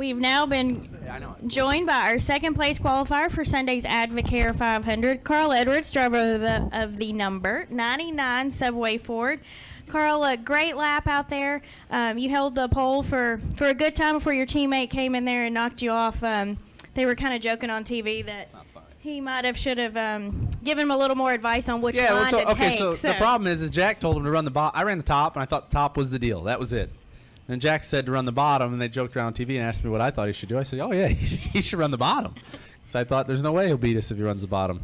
We've now been joined by our second place qualifier for Sunday's Advocare 500, Carl Edwards, driver of the number 99 Subway Ford. Carl, a great lap out there. You held the pole for a good time before your teammate came in there and knocked you off. They were kind of joking on TV that he should have given him a little more advice on which line to take. So the problem is Jack told him to run the bottom. I ran the top, and I thought the top was the deal. That was it. And Jack said to run the bottom, and they joked around on TV and asked me what I thought he should do. I said, oh, yeah, he should run the bottom. So I thought there's no way he'll beat us if he runs the bottom.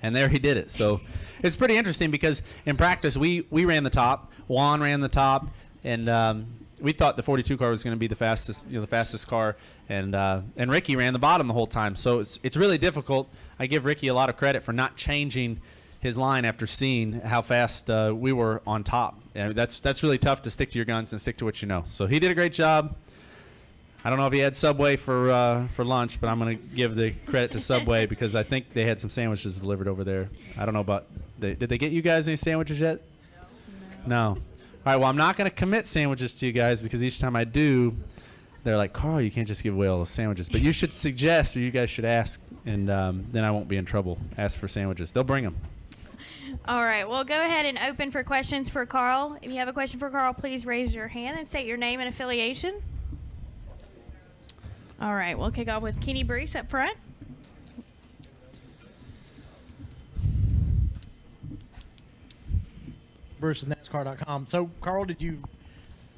And there he did it. So it's pretty interesting because in practice we ran the top. Juan ran the top, and we thought the 42 car was going to be the fastest car. And Ricky ran the bottom the whole time. So it's really difficult. I give Ricky a lot of credit for not changing his line after seeing how fast we were on top. And that's really tough to stick to your guns and stick to what you know. So he did a great job. I don't know if he had Subway for lunch, but I'm going to give the credit to Subway because I think they had some sandwiches delivered over there. I don't know about did they get you guys any sandwiches yet? No. All right, well, I'm not going to commit sandwiches to you guys because each time I do, they're like, Carl, you can't just give away all the sandwiches. But you should suggest or you guys should ask, and then I won't be in trouble. Ask for sandwiches. They'll bring them. All right, well, go ahead and open for questions for Carl. If you have a question for Carl, please raise your hand and state your name and affiliation. All right, we'll kick off with Kenny Brees up front. Bruce at NASCAR.com. So, Carl,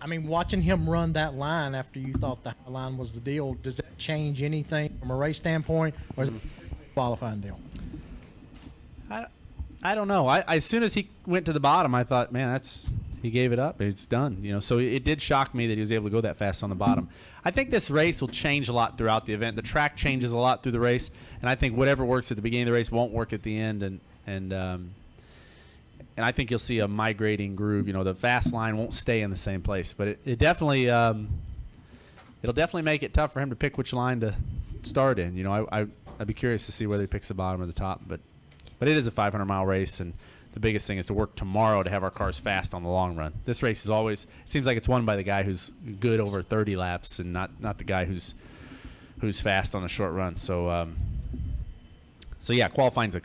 watching him run that line after you thought the line was the deal, does that change anything from a race standpoint, or is it a qualifying deal? I don't know. As soon as he went to the bottom, I thought, man, he gave it up. It's done. So it did shock me that he was able to go that fast on the bottom. I think this race will change a lot throughout the event. The track changes a lot through the race, and I think whatever works at the beginning of the race won't work at the end, and I think you'll see a migrating groove. The fast line won't stay in the same place, but it definitely it'll definitely make it tough for him to pick which line to start in. I'd be curious to see whether he picks the bottom or the top, but it is a 500-mile race, and the biggest thing is to work tomorrow to have our cars fast on the long run. This race is always it seems like it's won by the guy who's good over 30 laps and not the guy who's fast on a short run. So yeah, qualifying's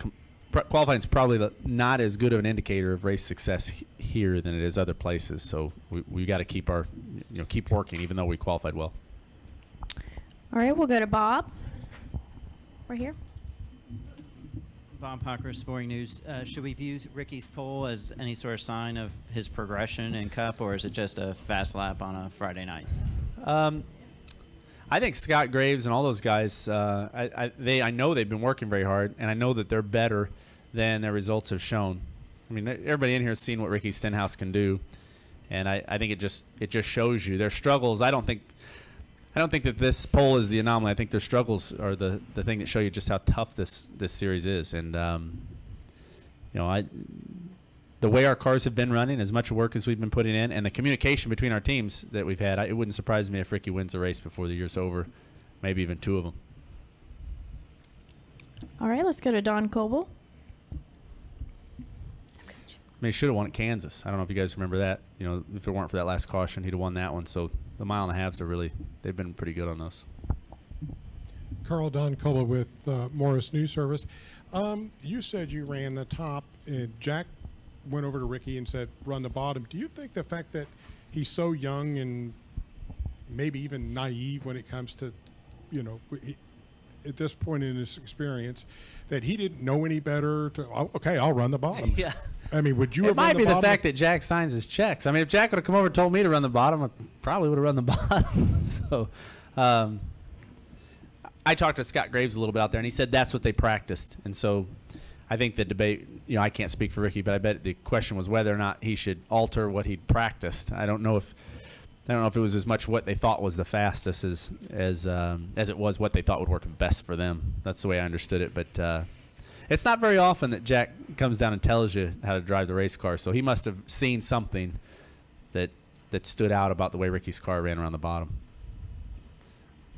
probably not as good of an indicator of race success here than it is other places. So we got to keep working even though we qualified well. All right, we'll go to Bob. Right here. Bob Hocker, Sporting News. Should we view Ricky's pole as any sort of sign of his progression in Cup, or is it just a fast lap on a Friday night? I think Scott Graves and all those guys, I know they've been working very hard, and I know that they're better than their results have shown. I mean, everybody in here has seen what Ricky Stenhouse can do, and I think it just shows you their struggles. I don't think that this poll is the anomaly. I think their struggles are the thing that show you just how tough this series is. And the way our cars have been running, as much work as we've been putting in, and the communication between our teams that we've had, it wouldn't surprise me if Ricky wins the race before the year's over, maybe even two of them. All right, let's go to Don Coble. I mean, he should have won at Kansas. I don't know if you guys remember that. If it weren't for that last caution, he'd have won that one. So the mile and a halves they've been pretty good on those. Carl, Don Coble with Morris News Service. You said you ran the top, and Jack went over to Ricky and said, run the bottom. Do you think the fact that he's so young and maybe even naive when it comes to, at this point in his experience, that he didn't know any better okay, I'll run the bottom? Yeah. I mean, would you have run the bottom? It might be the fact that Jack signs his checks. I mean, if Jack would have come over and told me to run the bottom, I probably would have run the bottom. So I talked to Scott Graves a little bit out there, and he said that's what they practiced. And so I think the debate, I can't speak for Ricky, but I bet the question was whether or not he should alter what he'd practiced. I don't know if it was as much what they thought was the fastest as it was what they thought would work best for them. That's the way I understood it. But it's not very often that Jack comes down and tells you how to drive the race car, so he must have seen something that stood out about the way Ricky's car ran around the bottom.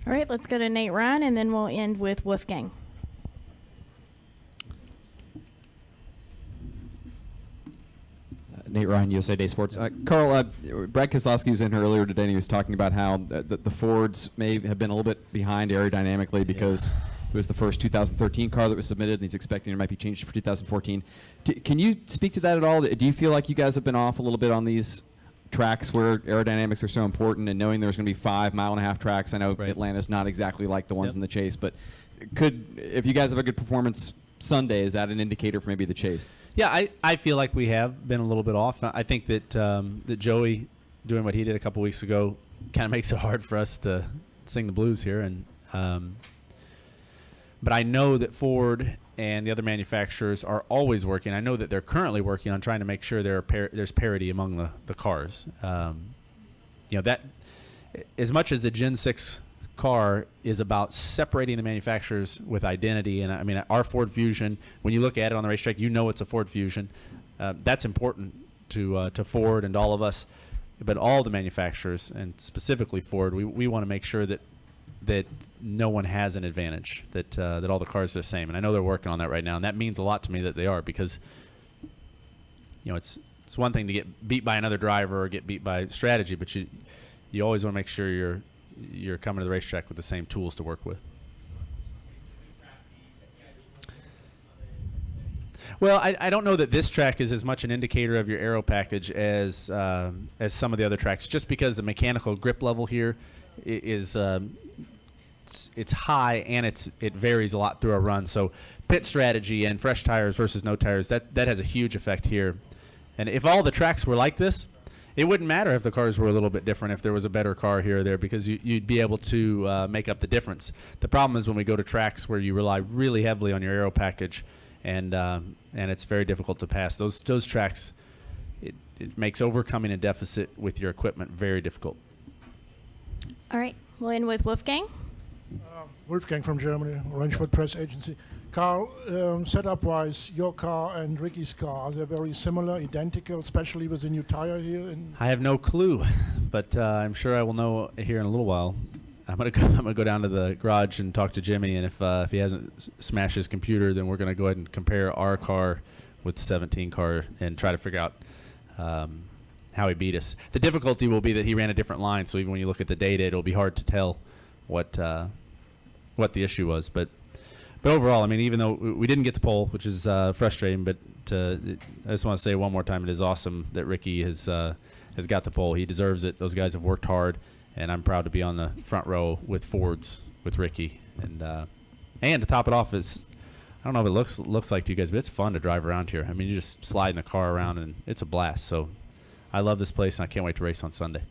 All right, let's go to Nate Ryan, and then we'll end with Wolfgang. Nate Ryan, USA Day Sports. Carl, Brad Keselowski was in here earlier today, and he was talking about how the Fords may have been a little bit behind aerodynamically because it was the first 2013 car that was submitted, and he's expecting it might be changed for 2014. Can you speak to that at all? Do you feel like you guys have been off a little bit on these tracks where aerodynamics are so important, and knowing there's going to be 5 mile-and-a-half tracks? I know Atlanta's not exactly like the ones in the Chase, but if you guys have a good performance Sunday, is that an indicator for maybe the Chase? Yeah, I feel like we have been a little bit off. I think that that Joey doing what he did a couple weeks ago kind of makes it hard for us to sing the blues here. And but I know that Ford and the other manufacturers are always working. I know that they're currently working on trying to make sure there's parity among the cars. That as much as the Gen 6 car is about separating the manufacturers with identity, and I mean our Ford Fusion, when you look at it on the racetrack, you know it's a Ford Fusion. That's important to Ford and to all of us, but all the manufacturers, and specifically Ford, we want to make sure that no one has an advantage, that all the cars are the same. And I know they're working on that right now, and that means a lot to me that they are, because it's one thing to get beat by another driver or get beat by strategy, but you always want to make sure you're coming to the racetrack with the same tools to work with. Well, I don't know that this track is as much an indicator of your aero package as some of the other tracks, just because the mechanical grip level here is it's high, and it varies a lot through a run. So pit strategy and fresh tires versus no tires, that has a huge effect here. And if all the tracks were like this, it wouldn't matter if the cars were a little bit different, if there was a better car here or there, because you'd be able to make up the difference. The problem is when we go to tracks where you rely really heavily on your aero package, and it's very difficult to pass. Those tracks, it makes overcoming a deficit with your equipment very difficult. All right, we'll end with Wolfgang. Wolfgang from Germany, Orangewood Press Agency. Carl, setup-wise, your car and Ricky's car, are they very similar, identical, especially with the new tire here? I have no clue, but I'm sure I will know here in a little while. I'm gonna go down to the garage and talk to Jimmy, and if he hasn't smashed his computer, then we're gonna go ahead and compare our car with the 17 car and try to figure out how he beat us. The difficulty will be that he ran a different line, so even when you look at the data, it'll be hard to tell what the issue was. But overall, I mean, even though we didn't get the pole, which is frustrating, but I just want to say one more time, it is awesome that Ricky has got the pole. He deserves it. Those guys have worked hard, and I'm proud to be on the front row with Fords with Ricky. And to top it off, I don't know if it looks like to you guys, but it's fun to drive around here. I mean, you just slide in the car around, and it's a blast. So I love this place, and I can't wait to race on Sunday.